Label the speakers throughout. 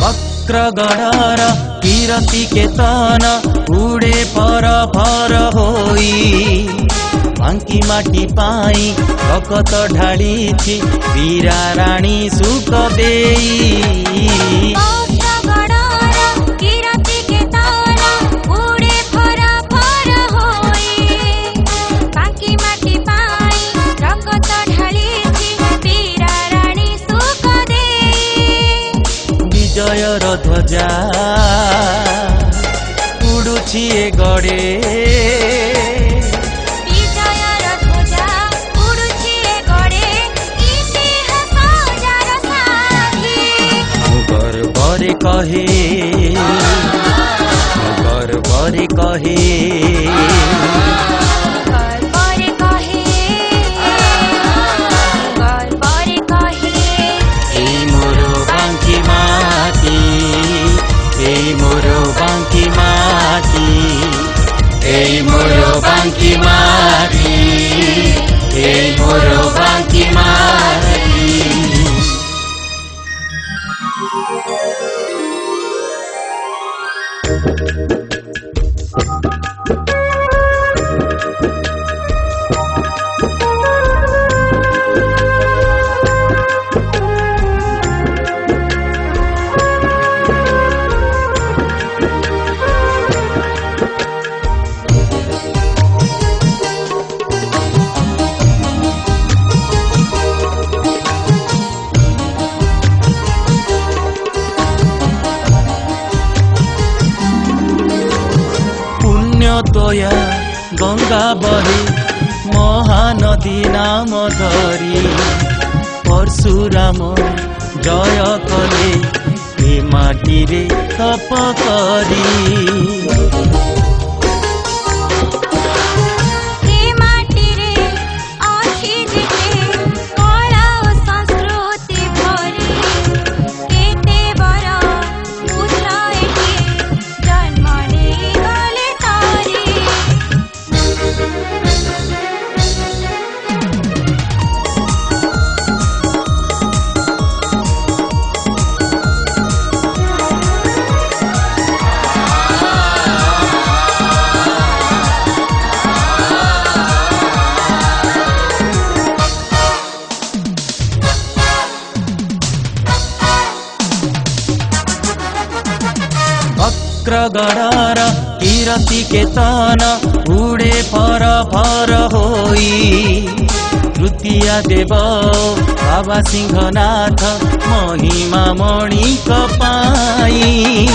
Speaker 1: वक्रगढ़र कीरति केतन उड़े फर फर होई बांकी माटी पाई रकत ढाड़ी वीरा राणी सुख देई। विजयर ध्वजा उड़ुछि ए गड़े
Speaker 2: विजयर ध्वजा उड़ुछि ए गड़े इतिहास जार साथी
Speaker 1: गर्वरे कहे गर्वरे कहे मोरो बांकी माटी ए मोरो बांकी माटी। तोया गंगा बहे महानदी नाम धरी परशुराम जय कले ए माटी रे तप करी। वक्रगढ़र कीरति केतन उड़े फर फर होई तृतीया देव बाबा सिंहनाथ महिमा मणिक पाई।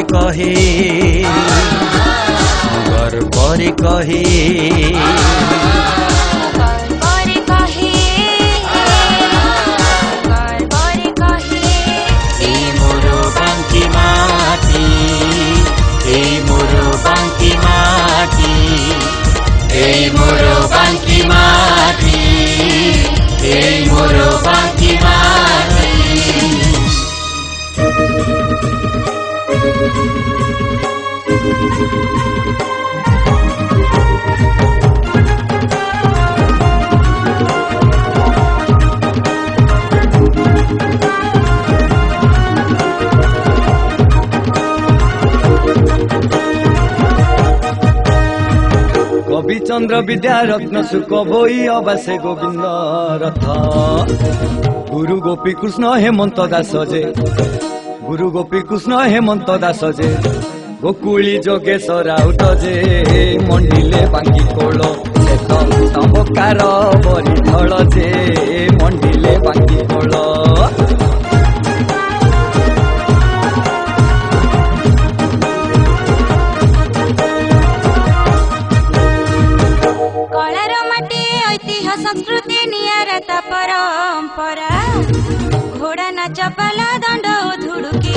Speaker 1: कहे गर्वरे कहे ए मोरो बांकी माटी ए मोरो बांकी माटी ए मोरो बांकी माटी ए मोरो बांकी माटी। कविचंद्र विद्या रत्न सुख भोई अबासे गोविंद रथ गुरु गोपी कृष्ण हेमंत दास जे गुरु गोपी कृष्ण हेमंत दास जे गोकुली जोगेश राउत जे मंडिले बांकी कोल से तंबकार बरी धल जे मंडिले बांकी कोल।
Speaker 2: संस्कृति नियरता परंपरा घोड़ा नाच पाला दंड धुड़ुकी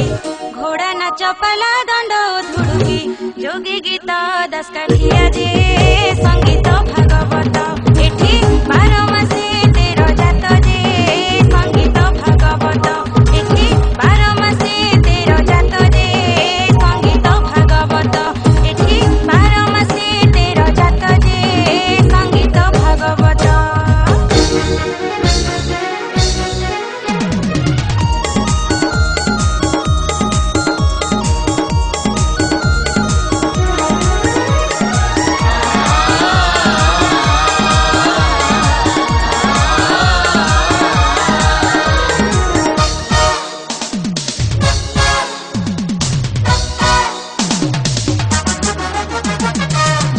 Speaker 2: चपला दंड धुड़ुकी जोगी गीत दशकाठिया जे संगीत भागवत एठी 12 मासे 13 जात जे संगीत भागवत एठी 12 मासे 13 जात जे संगीत भागवत एठी 12 मासे 13 जात जे संगीत भागवत।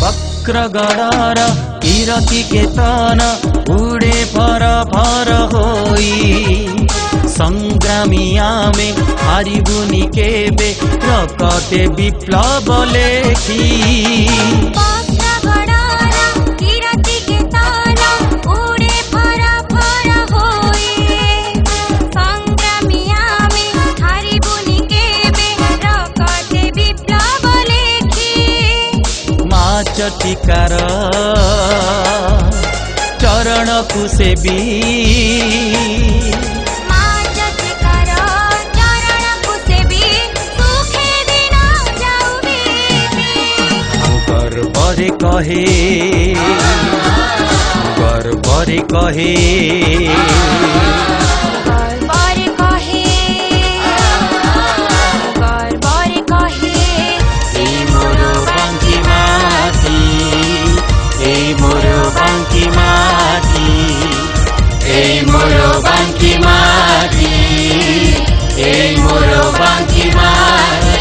Speaker 3: वक्रगडार किरती केतन उडे फर फर होई संग्रामी आमे हारिबुनी केबे रकते विप्लव लेखी। चटिकार चरण कुसेबी गर्वरे कहे गर्वरे कहे बांकी माटी ए मोरो बांकी माटी ए मोरो बांकी माटी।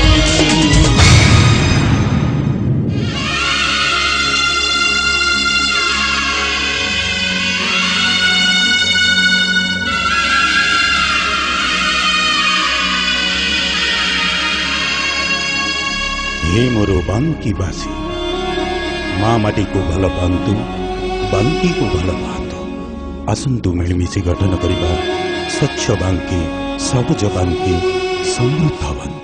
Speaker 4: हे मोरो बांकी बासी माँ माटी को भल पांतु बांकी को भल पातु आसंतु मिलमिशी गठन करिबा स्वच्छ बांकी सबुज बांकी समृद्ध बांकी।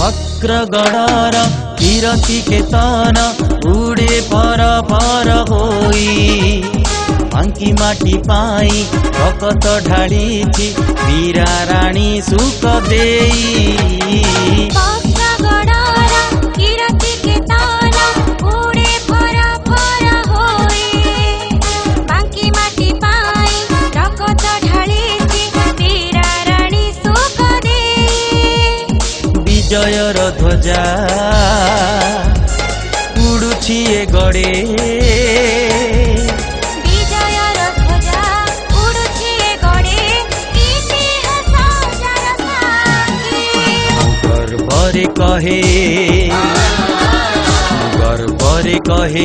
Speaker 3: वक्रगडार किरती केतन उडे फर फर होई बांकी माटी पाई रकत ढाळीची वीरा राणी सुख देई। विजयर ध्वजा गड़े
Speaker 2: विजयर ध्वजा उडुछि गड़े इतिहास जार साक्षी
Speaker 3: गर्वरे कहे